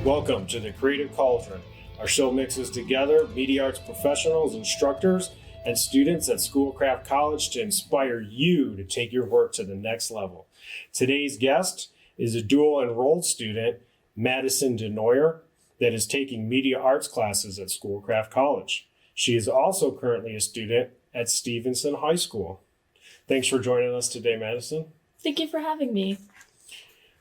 Welcome to the Creative Cauldron. Our show mixes together media arts professionals, instructors, and students at Schoolcraft College to inspire you to take your work to the next level. Today's guest is a dual enrolled student, Madison DeNoyer, that is taking media arts classes at Schoolcraft College. She is also currently a student at Stevenson High School. Thanks for joining us today, Madison. Thank you for having me.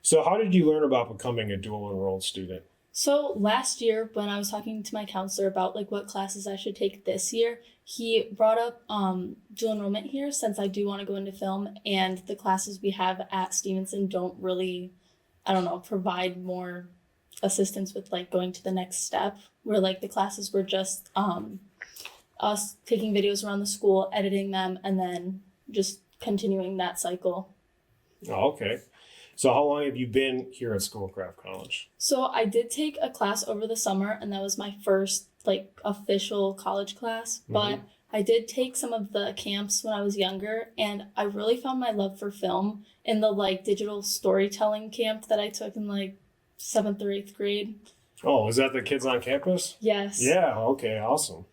So how did you learn about becoming a dual enrolled student? So last year when I was talking to my counselor about what classes I should take this year, he brought up dual enrollment here since I do want to go into film, and the classes we have at Stevenson don't really, provide more assistance with going to the next step, where the classes were just us taking videos around the school, editing them, and then just continuing that cycle. Oh, okay. So how long have you been here at Schoolcraft College? So I did take a class over the summer, and that was my first official college class, but I did take some of the camps when I was younger, and I really found my love for film in the digital storytelling camp that I took in 7th or 8th grade. Oh, is that the kids on campus? Yes. Yeah, okay, awesome.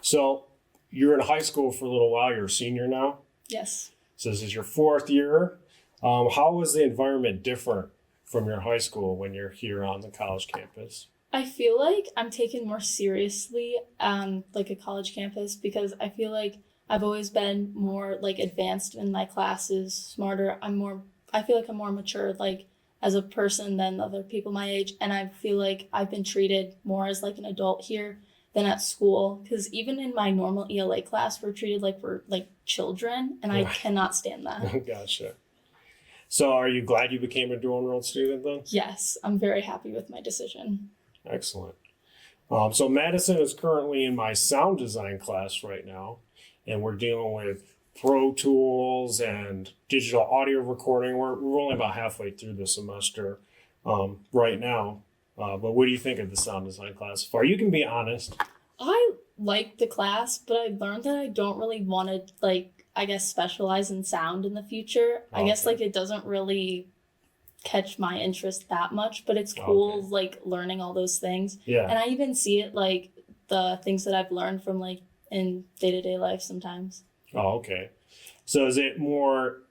So you're in high school for a little while, you're a senior now? Yes. So this is your 4th year. How is the environment different from your high school when you're here on the college campus? I feel like I'm taken more seriously on a college campus because I feel like I've always been more advanced in my classes, smarter. I feel like I'm more mature as a person than other people my age, and I feel like I've been treated more as an adult here than at school, because even in my normal ELA class we're treated like we're children, and I cannot stand that. Gotcha. So are you glad you became a dual enrolled student then? Yes, I'm very happy with my decision. Excellent. So Madison is currently in my sound design class right now, and we're dealing with Pro Tools and digital audio recording. We're only about halfway through the semester right now. But what do you think of the sound design class so far? You can be honest. I like the class, but I learned that I don't really want to specialize in sound in the future. Okay. I guess it doesn't really catch my interest that much, but it's cool learning all those things. Yeah. And I even see it the things that I've learned from in day-to-day life sometimes. Oh, okay. So is it more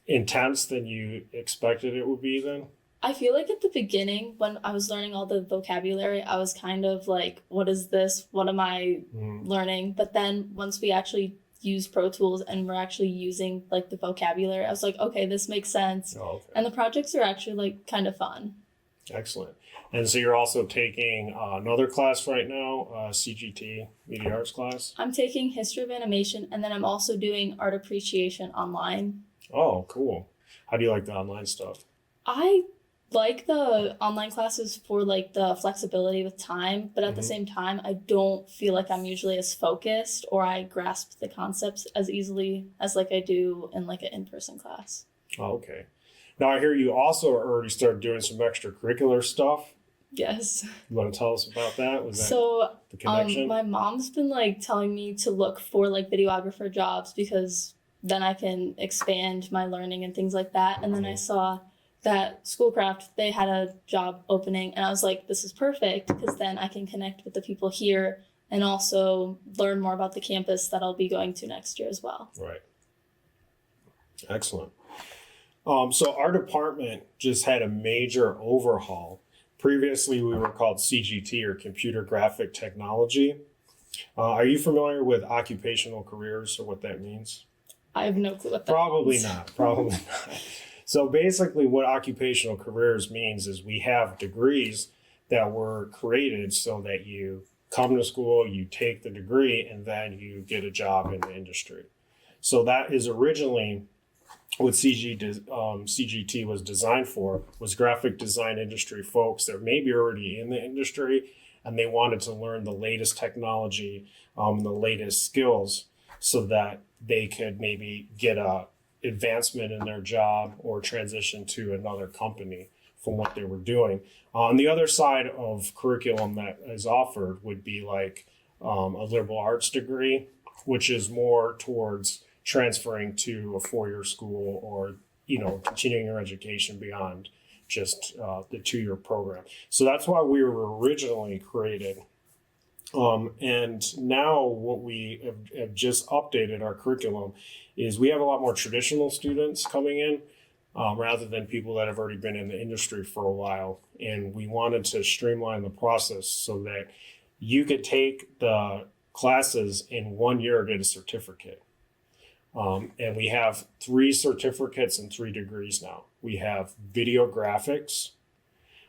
intense than you expected it would be then? I feel like at the beginning when I was learning all the vocabulary, I was kind of what is this? What am I learning? But then once we actually use Pro Tools and we're actually using the vocabulary, I was okay, this makes sense. Oh, okay. And the projects are actually kind of fun. Excellent. And so you're also taking another class right now, CGT, Media Arts class? I'm taking History of Animation, and then I'm also doing Art Appreciation online. Oh, cool. How do you like the online stuff? I like the online classes for the flexibility with time, but at the same time, I don't feel like I'm usually as focused or I grasp the concepts as easily as I do in an in-person class. Oh, okay. Now I hear you also already started doing some extracurricular stuff. Yes. You want to tell us about that? Was that so the connection? My mom's been telling me to look for videographer jobs because then I can expand my learning and things like that. And then I saw that Schoolcraft, they had a job opening, and I was this is perfect because then I can connect with the people here and also learn more about the campus that I'll be going to next year as well. Right. Excellent. So our department just had a major overhaul. Previously, we were called CGT, or Computer Graphic Technology. Are you familiar with occupational careers or what that means? I have no clue what that Probably means. not. So basically what occupational careers means is we have degrees that were created so that you come to school, you take the degree, and then you get a job in the industry. So that is originally what CGT was designed for, was graphic design industry folks that may be already in the industry, and they wanted to learn the latest technology, the latest skills, so that they could maybe get a advancement in their job or transition to another company from what they were doing. On the other side of curriculum that is offered would be a liberal arts degree, which is more towards transferring to a four-year school or continuing your education beyond just the 2-year program. So that's why we were originally created. And now what we have just updated our curriculum is we have a lot more traditional students coming in rather than people that have already been in the industry for a while. And we wanted to streamline the process so that you could take the classes in 1 year, get a certificate. And we have 3 certificates and 3 degrees now. We have video graphics,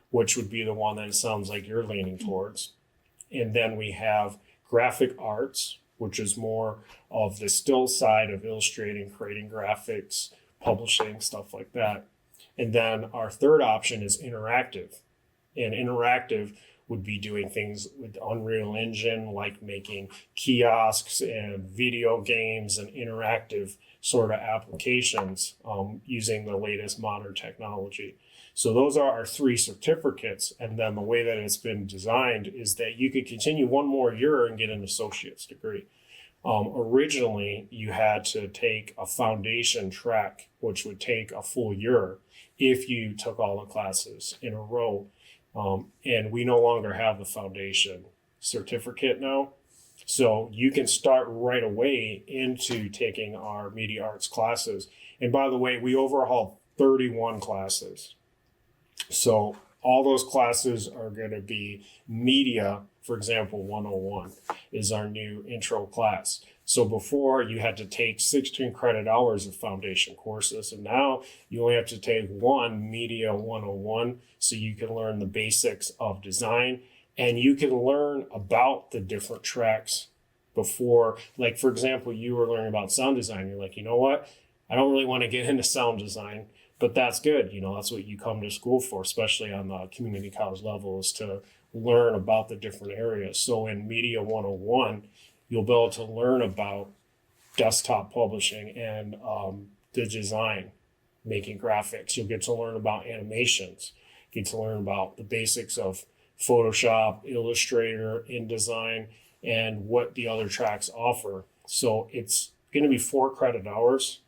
which would be the one that it sounds like you're leaning towards. And then we have graphic arts, which is more of the still side of illustrating, creating graphics, publishing, stuff like that. And then our third option is interactive. And interactive would be doing things with Unreal Engine, like making kiosks and video games and interactive sort of applications using the latest modern technology. So those are our 3 certificates. And then the way that it's been designed is that you could continue 1 more year and get an associate's degree. Originally, you had to take a foundation track, which would take a full year if you took all the classes in a row. And we no longer have the foundation certificate now. So you can start right away into taking our media arts classes. And by the way, we overhauled 31 classes. So all those classes are going to be media, for example, 101 is our new intro class. So before you had to take 16 credit hours of foundation courses, and now you only have to take 1 media 101 so you can learn the basics of design and you can learn about the different tracks before. Like, for example, you were learning about sound design. You're like, you know what? I don't really want to get into sound design. But that's good. You know, that's what you come to school for, especially on the community college level, is to learn about the different areas. So in Media 101, you'll be able to learn about desktop publishing and the design, making graphics. You'll get to learn about animations, get to learn about the basics of Photoshop, Illustrator, InDesign, and what the other tracks offer. So it's going to be 4 credit hours.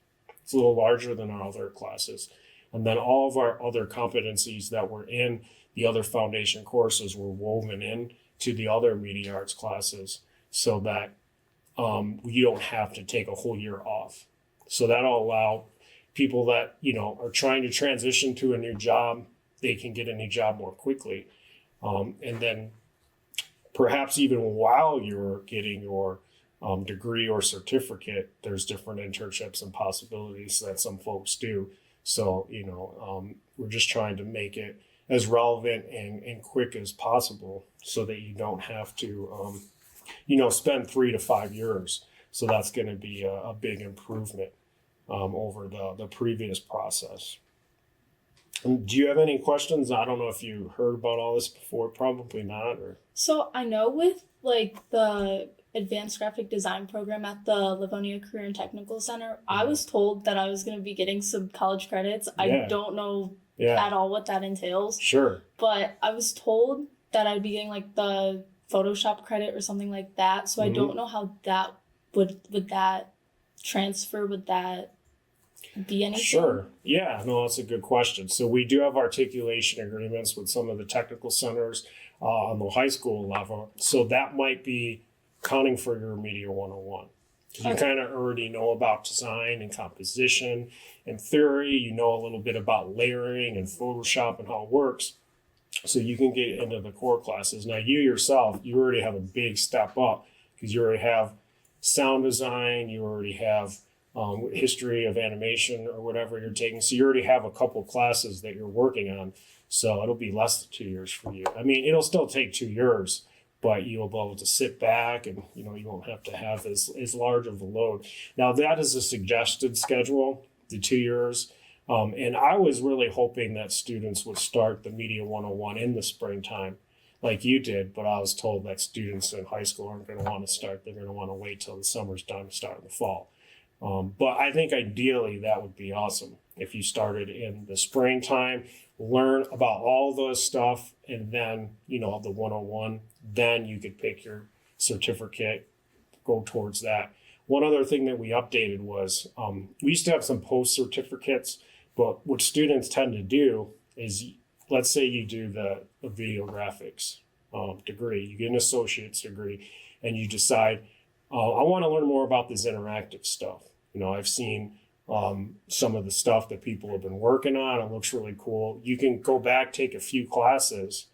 It's a little larger than our other classes. And then all of our other competencies that were in the other foundation courses were woven in to the other media arts classes so that you don't have to take a whole year off. So that'll allow people that, you know, are trying to transition to a new job, they can get a new job more quickly. And then perhaps even while you're getting your degree or certificate, there's different internships and possibilities that some folks do. So, you know, we're just trying to make it as relevant and quick as possible so that you don't have to, you know, spend 3 to 5 years. So that's going to be a big improvement over the previous process. And do you have any questions? I don't know if you heard about all this before, probably not. Or So I know with like the advanced graphic design program at the Livonia Career and Technical Center, I was told that I was going to be getting some college credits. I don't know at all what that entails. Sure. But I was told that I'd be getting like the Photoshop credit or something like that. So I don't know how that would that transfer, would that be anything? Sure. Yeah, no, that's a good question. So we do have articulation agreements with some of the technical centers on the high school level. So that might be counting for your Media 101. You kind of already know about design and composition and theory. You know a little bit about layering and Photoshop and how it works. So you can get into the core classes. Now you yourself, you already have a big step up because you already have sound design, you already have history of animation or whatever you're taking. So you already have a couple classes that you're working on. So it'll be less than 2 years for you. I mean, it'll still take 2 years, but you'll be able to sit back and, you know, you won't have to have as large of a load. Now that is a suggested schedule, the 2 years. And I was really hoping that students would start the Media 101 in the springtime like you did, but I was told that students in high school aren't going to want to start. They're going to want to wait till the summer's done to start in the fall. But I think ideally that would be awesome if you started in the springtime, learn about all those stuff, and then, you know, the 101, then you could pick your certificate, go towards that. One other thing that we updated was we used to have some post certificates, but what students tend to do is let's say you do the video graphics degree, you get an associate's degree, and you decide, I want to learn more about this interactive stuff. I've seen some of the stuff that people have been working on. It looks really cool. You can go back, take a few classes,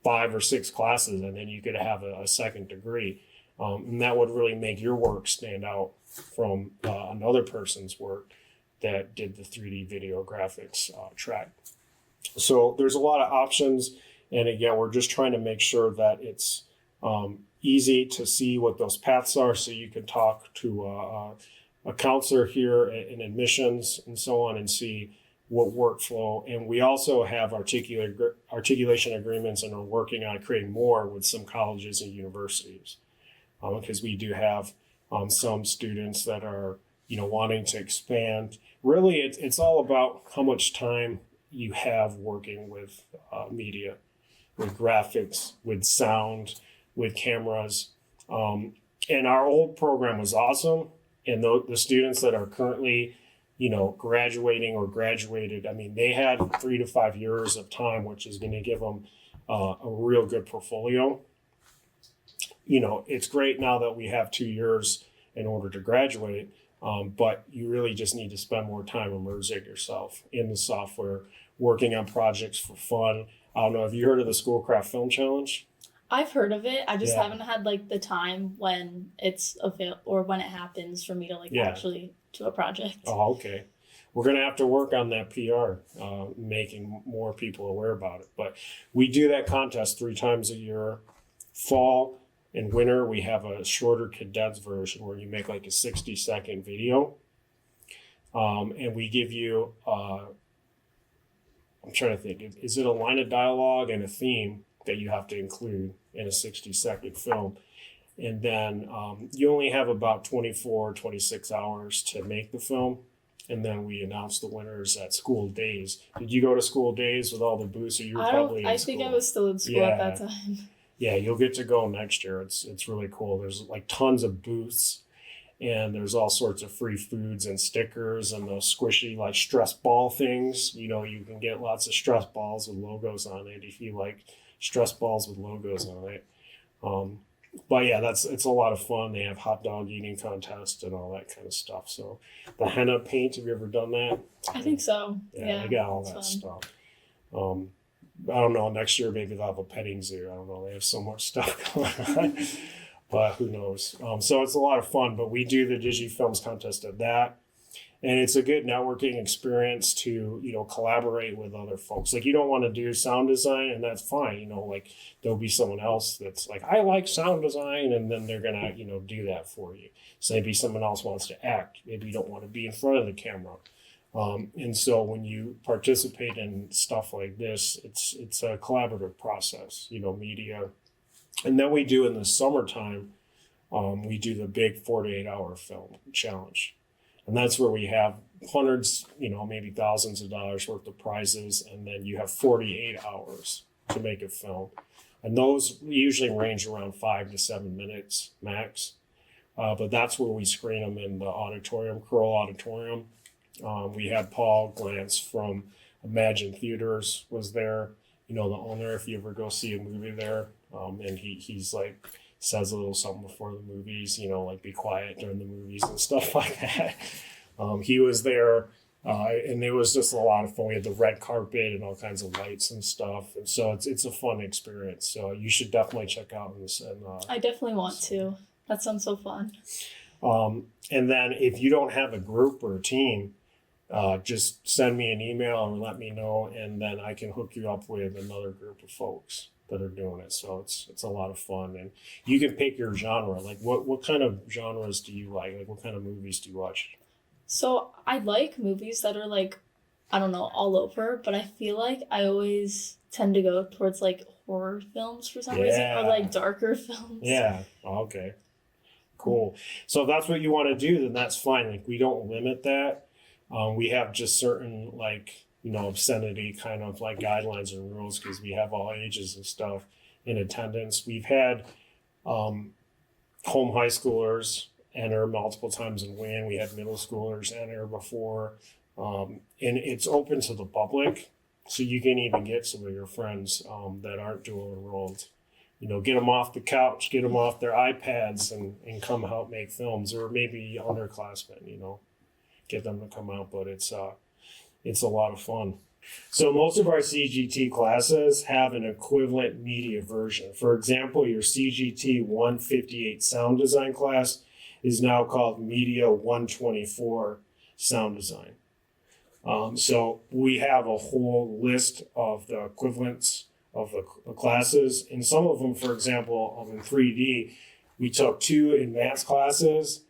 5 or 6 classes, and then you could have a second degree. And that would really make your work stand out from another person's work that did the 3D video graphics track. So there's a lot of options. And again, we're just trying to make sure that it's easy to see what those paths are, so you can talk to a counselor here in admissions and so on and see what workflow. And we also have articulation agreements, and are working on creating more with some colleges and universities, because we do have some students that are wanting to expand. Really, it's all about how much time you have working with media, with graphics, with sound, with cameras. And our old program was awesome. And the students that are currently, graduating or graduated, they had 3 to 5 years of time, which is going to give them a real good portfolio. It's great now that we have 2 years in order to graduate, but you really just need to spend more time immersing yourself in the software, working on projects for fun. I don't know, have you heard of the Schoolcraft Film Challenge? I've heard of it. I just haven't had the time when it's or when it happens for me to actually do a project. Oh, okay. We're going to have to work on that PR, making more people aware about it. But we do that contest 3 times a year. Fall and winter, we have a shorter condensed version where you make a 60-second video. And we give you, I'm trying to think, is it a line of dialogue and a theme that you have to include in a 60-second film? And then you only have about 24, 26 hours to make the film. And then we announce the winners at school days. Did you go to school days with all the booths? Or you were probably in school? I think I was still in school at that time. Yeah, you'll get to go next year. It's really cool. There's tons of booths, and there's all sorts of free foods and stickers and those squishy stress ball things. You can get lots of stress balls with logos on it if you like stress balls with logos on it. But yeah, it's a lot of fun. They have hot dog eating contests and all that kind of stuff. So the henna paint, have you ever done that? I think so. Yeah, they got all that stuff. I don't know, next year maybe they'll have a petting zoo. I don't know, they have so much stuff going on. But who knows? So it's a lot of fun. But we do the DigiFilms contest at that. And it's a good networking experience to, collaborate with other folks. You don't want to do sound design, and that's fine. There'll be someone else that's I like sound design, and then they're going to, do that for you. So maybe someone else wants to act. Maybe you don't want to be in front of the camera. And so when you participate in stuff like this, it's a collaborative process, media. And then we do in the summertime, we do the big 48-hour film challenge. And that's where we have hundreds, maybe thousands of dollars worth of prizes. And then you have 48 hours to make a film. And those usually range around 5 to 7 minutes max. But that's where we screen them in the auditorium, Kroll Auditorium. We had Paul Glantz from Imagine Theaters was there, the owner, if you ever go see a movie there. And he's says a little something before the movies, be quiet during the movies and stuff like that. He was there, and it was just a lot of fun. We had the red carpet and all kinds of lights and stuff. And so it's a fun experience. So you should definitely check out this. And I definitely want to. That sounds so fun. And then if you don't have a group or a team, just send me an email or let me know, and then I can hook you up with another group of folks that are doing it. So it's a lot of fun, and you can pick your genre. What kind of genres do you like? What kind of movies do you watch? So I like movies that are I don't know, all over, but I feel like I always tend to go towards horror films for some reason, or darker films. Yeah. Okay. Cool. So if that's what you want to do, then that's fine. We don't limit that. We have just certain obscenity kind of guidelines and rules, because we have all ages and stuff in attendance. We've had home high schoolers enter multiple times and win. We had middle schoolers enter before. And it's open to the public. So you can even get some of your friends that aren't dual enrolled. Get them off the couch, get them off their iPads and come help make films, or maybe underclassmen, get them to come out. But it's a lot of fun. So most of our CGT classes have an equivalent media version. For example, your CGT 158 sound design class is now called Media 124 sound design. So we have a whole list of the equivalents of the classes. And some of them, for example, in 3D, we took 2 advanced classes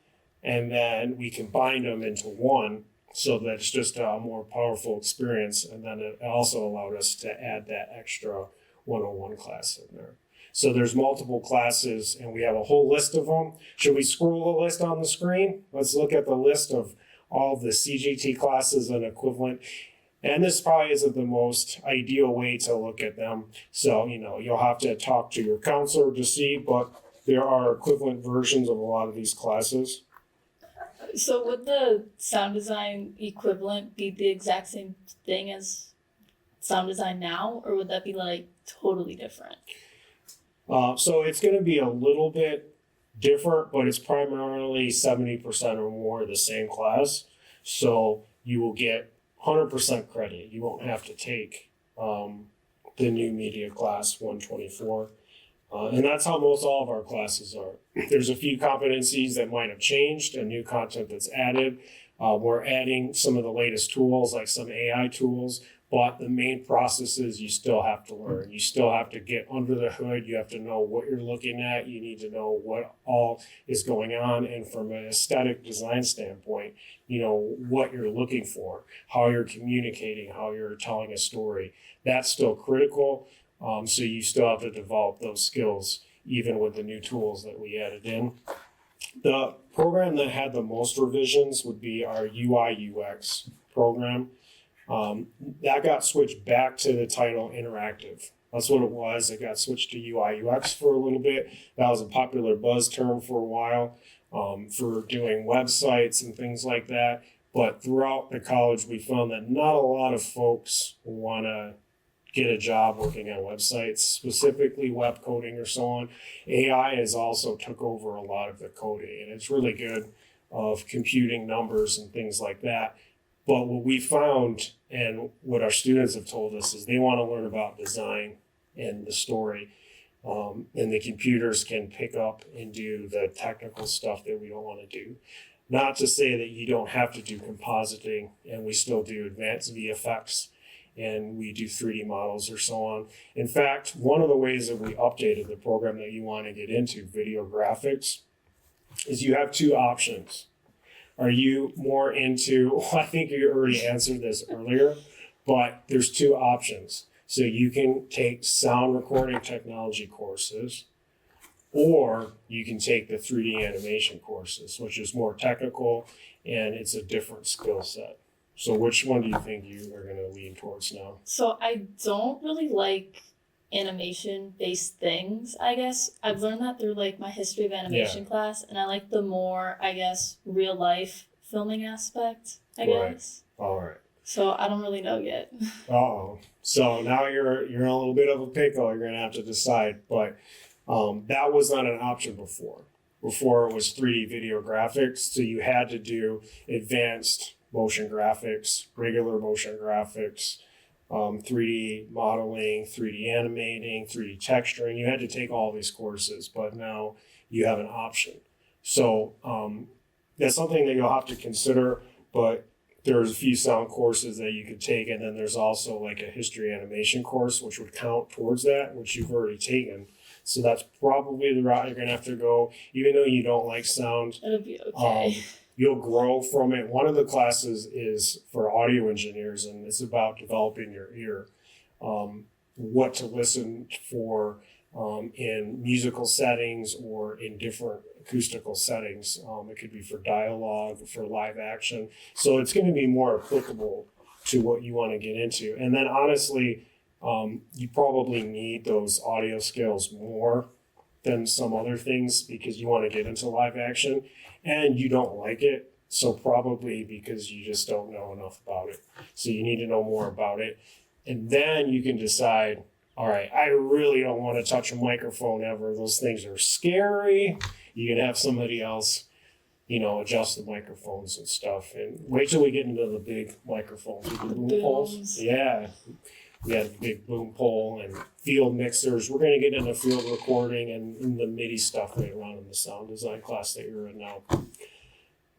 and then we combined them into one so that it's just a more powerful experience. And then it also allowed us to add that extra 101 class in there. So there's multiple classes and we have a whole list of them. Should we scroll the list on the screen? Let's look at the list of all the CGT classes and equivalent. And this probably isn't the most ideal way to look at them. So, you'll have to talk to your counselor to see, but there are equivalent versions of a lot of these classes. So would the sound design equivalent be the exact same thing as sound design now, or would that be like totally different? So it's going to be a little bit different, but it's primarily 70% or more the same class. So you will get 100% credit. You won't have to take the new media class 124. And that's how most all of our classes are. There's a few competencies that might have changed and new content that's added. We're adding some of the latest tools, like some AI tools, but the main processes you still have to learn. You still have to get under the hood. You have to know what you're looking at. You need to know what all is going on. And from an aesthetic design standpoint, what you're looking for, how you're communicating, how you're telling a story. That's still critical. So you still have to develop those skills, even with the new tools that we added in. The program that had the most revisions would be our UI UX program. That got switched back to the title interactive. That's what it was. It got switched to UI UX for a little bit. That was a popular buzz term for a while for doing websites and things like that. But throughout the college, we found that not a lot of folks want to get a job working on websites, specifically web coding or so on. AI has also took over a lot of the coding, and it's really good of computing numbers and things like that. But what we found and what our students have told us is they want to learn about design and the story. And the computers can pick up and do the technical stuff that we don't want to do. Not to say that you don't have to do compositing, and we still do advanced VFX, and we do 3D models or so on. In fact, one of the ways that we updated the program that you want to get into, video graphics, is you have 2 options. Are you more into, I think you already answered this earlier, but there's 2 options. So you can take sound recording technology courses, or you can take the 3D animation courses, which is more technical and it's a different skill set. So which one do you think you are going to lean towards now? So I don't really like animation-based things, I guess. I've learned that through like my history of animation class, and I like the more, I guess, real-life filming aspect, I guess. All right. So I don't really know yet. Uh-oh. So now you're in a little bit of a pickle. You're going to have to decide. But that was not an option before. Before it was 3D video graphics. So you had to do advanced motion graphics, regular motion graphics, 3D modeling, 3D animating, 3D texturing. You had to take all these courses, but now you have an option. So that's something that you'll have to consider, but there's a few sound courses that you could take, and then there's also like a history animation course, which would count towards that, which you've already taken. So that's probably the route you're going to have to go, even though you don't like sound. It'll be okay. You'll grow from it. One of the classes is for audio engineers, and it's about developing your ear, what to listen for in musical settings or in different acoustical settings. It could be for dialogue, for live action. So it's going to be more applicable to what you want to get into. And then honestly, you probably need those audio skills more than some other things because you want to get into live action and you don't like it. So probably because you just don't know enough about it. So you need to know more about it. And then you can decide, all right, I really don't want to touch a microphone ever. Those things are scary. You can have somebody else, adjust the microphones and stuff. And wait till we get into the big microphones, the boom poles. Yeah. We had a big boom pole and field mixers. We're going to get into field recording and the MIDI stuff later on in the sound design class that you're in now.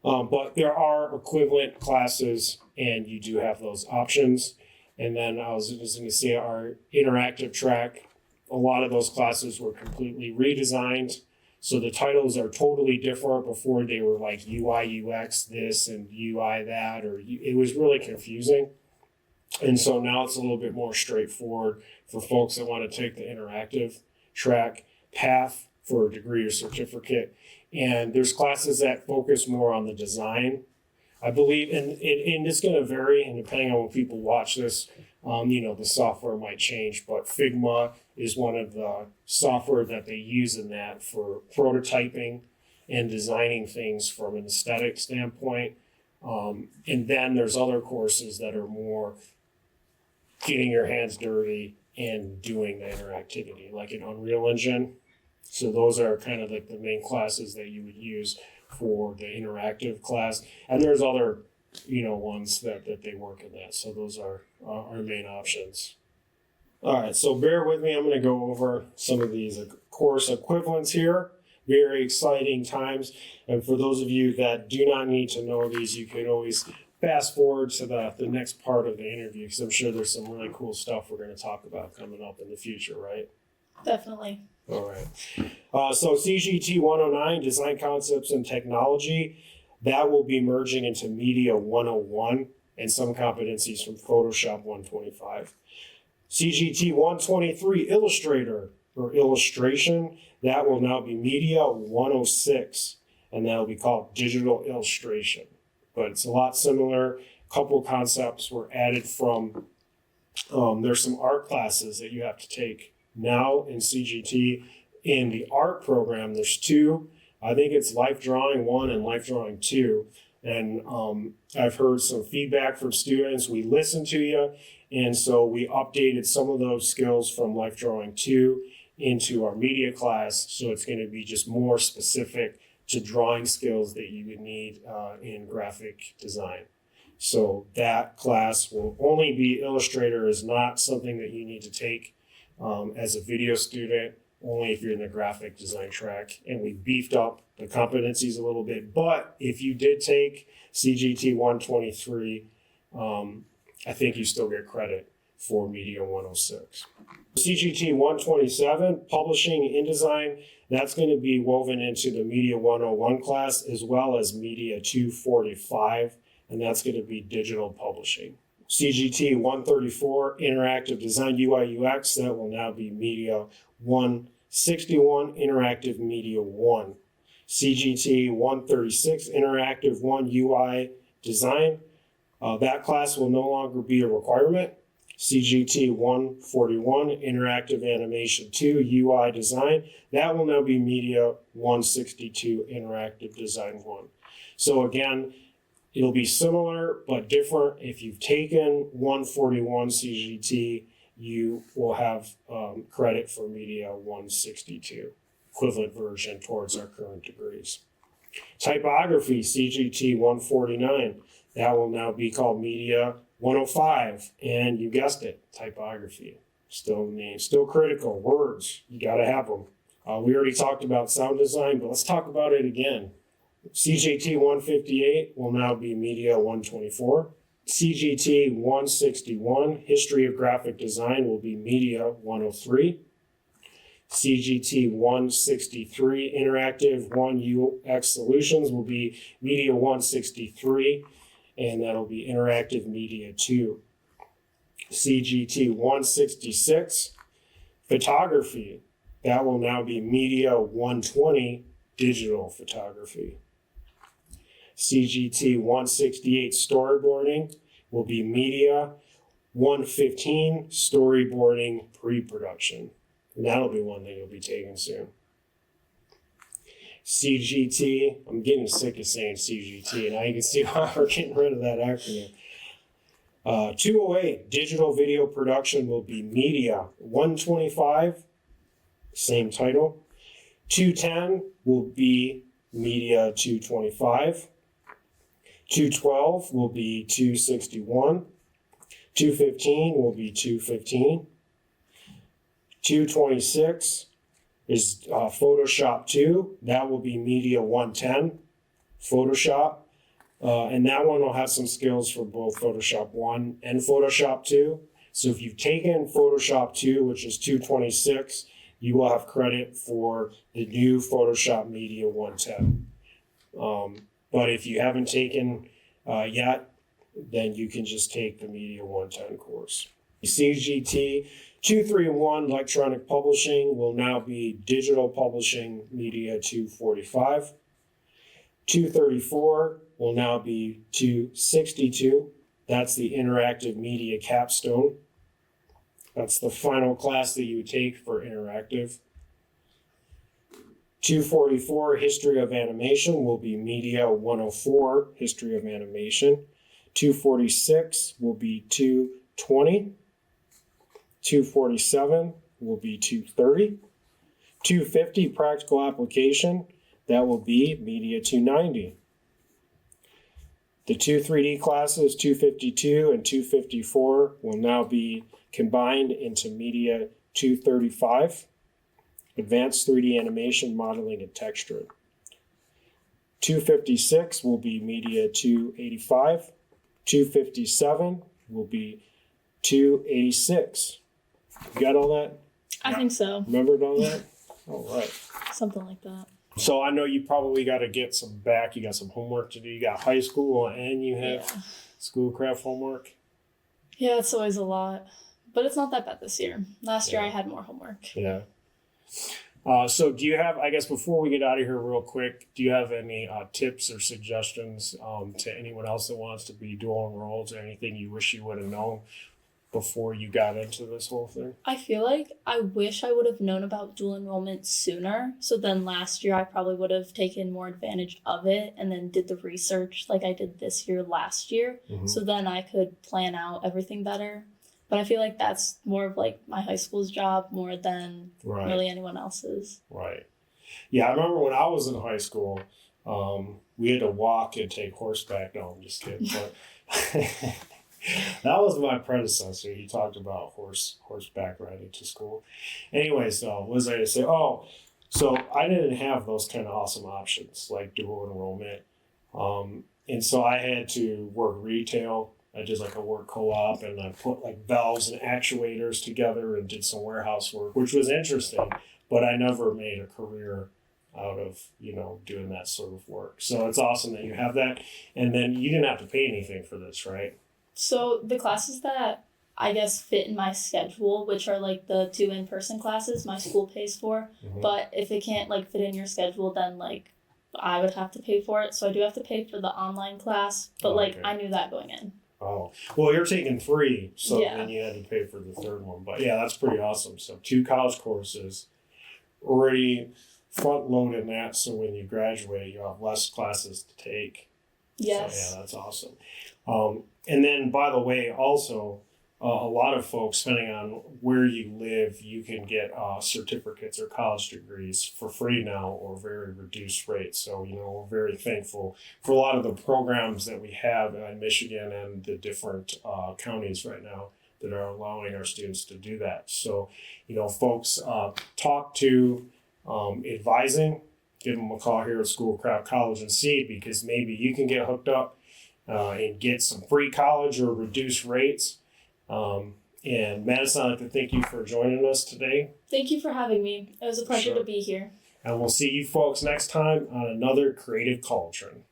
But there are equivalent classes, and you do have those options. And then I was just going to say our interactive track, a lot of those classes were completely redesigned. So the titles are totally different. Before they were like UI, UX this and UI that, it was really confusing. And so now it's a little bit more straightforward for folks that want to take the interactive track path for a degree or certificate. And there's classes that focus more on the design, I believe, and it's going to vary, and depending on when people watch this, the software might change, but Figma is one of the software that they use in that for prototyping and designing things from an aesthetic standpoint. And then there's other courses that are more getting your hands dirty and doing the interactivity, like an Unreal Engine. So those are kind of like the main classes that you would use for the interactive class. And there's other, ones that they work in that. So those are our main options. All right, so bear with me. I'm going to go over some of these course equivalents here. Very exciting times. And for those of you that do not need to know these, you can always fast forward to the next part of the interview, because I'm sure there's some really cool stuff we're going to talk about coming up in the future, right? Definitely. All right. So CGT 109, Design Concepts and Technology, that will be merging into Media 101 and some competencies from Photoshop 125. CGT 123, Illustrator or Illustration, that will now be Media 106, and that will be called Digital Illustration. But it's a lot similar. A couple concepts were added from, there's some art classes that you have to take now in CGT. In the art program, there's two. I think it's Life Drawing 1 and Life Drawing 2. And I've heard some feedback from students. We listened to you. And so we updated some of those skills from Life Drawing 2 into our media class. So it's going to be just more specific to drawing skills that you would need in graphic design. So that class will only be Illustrator, is not something that you need to take as a video student, only if you're in the graphic design track. And we beefed up the competencies a little bit. But if you did take CGT 123, I think you still get credit for Media 106. CGT 127, Publishing InDesign, that's going to be woven into the Media 101 class, as well as Media 245, and that's going to be digital publishing. CGT 134, Interactive Design UI UX, that will now be Media 161, Interactive Media 1. CGT 136, Interactive 1 UI Design, that class will no longer be a requirement. CGT 141, Interactive Animation 2, UI Design, that will now be Media 162, Interactive Design 1. So again, it'll be similar but different. If you've taken 141 CGT, you will have credit for Media 162, equivalent version towards our current degrees. Typography, CGT 149, that will now be called Media 105, and you guessed it, typography. Still critical. Words, you got to have them. We already talked about sound design, but let's talk about it again. CGT 158 will now be Media 124. CGT 161, History of Graphic Design, will be Media 103. CGT 163, Interactive 1 UX Solutions, will be Media 163. And that'll be Interactive Media 2. CGT 166, Photography, that will now be Media 120, Digital Photography. CGT 168, Storyboarding, will be Media 115, Storyboarding Pre-Production. And that'll be one that you'll be taking soon. CGT, I'm getting sick of saying CGT, and now you can see why we're getting rid of that acronym. 208, digital video production will be media 125, same title. 210 will be media 225. 212 will be 261. 215 will be 215. 226 is Photoshop 2. That will be media 110. Photoshop. And that one will have some skills for both Photoshop 1 and Photoshop 2. So if you've taken Photoshop 2, which is 226, you will have credit for the new Photoshop Media 110. But if you haven't taken yet, then you can just take the Media 110 course. CGT 231 Electronic Publishing will now be Digital Publishing Media 245. 234 will now be 262. That's the Interactive Media Capstone. That's the final class that you take for interactive. 244, History of Animation, will be Media 104, History of Animation. 246 will be 220. 247 will be 230. 250, Practical Application, that will be Media 290. The two 3D classes, 252 and 254, will now be combined into Media 235, Advanced 3D Animation, Modeling, and Texturing. 256 will be Media 285. 257 will be 286. You got all that? I think so. Remembered all that? All right. Something like that. So I know you probably got to get some back. You got some homework to do. You got high school and you have Schoolcraft homework. Yeah, it's always a lot. But it's not that bad this year. Last year I had more homework. Yeah. So do you have, I guess before we get out of here real quick, do you have any tips or suggestions to anyone else that wants to be dual enrolled, or anything you wish you would have known before you got into this whole thing? I feel like I wish I would have known about dual enrollment sooner. So then last year I probably would have taken more advantage of it and then did the research like I did this year last year. Mm-hmm. So then I could plan out everything better. But I feel like that's more of like my high school's job more than really anyone else's. Right. Yeah, I remember when I was in high school, we had to walk and take horseback. No, I'm just kidding. But that was my predecessor. He talked about horseback riding to school. Anyways, what was I going to say? Oh, so I didn't have those kind of awesome options like dual enrollment. And so I had to work retail. I did like a work co-op, and I put like valves and actuators together and did some warehouse work, which was interesting, but I never made a career out of, doing that sort of work. So it's awesome that you have that. And then you didn't have to pay anything for this, right? So the classes that I guess fit in my schedule, which are like the 2 in-person classes my school pays for, but if it can't like fit in your schedule, then like I would have to pay for it. So I do have to pay for the online class, but I knew that going in. Oh, well, you're taking 3, so then you had to pay for the third one. But yeah, that's pretty awesome. So 2 college courses, already front loaded that, so when you graduate, you have less classes to take. Yes. So yeah, that's awesome. And then, by the way, also, a lot of folks, depending on where you live, you can get certificates or college degrees for free now or very reduced rates. So, we're very thankful for a lot of the programs that we have in Michigan and the different counties right now that are allowing our students to do that. So, folks, talk to advising, give them a call here at Schoolcraft College and see, because maybe you can get hooked up and get some free college or reduced rates. And Madison, I'd like to thank you for joining us today. Thank you for having me. It was a pleasure to be here. And we'll see you folks next time on another Creative Cauldron.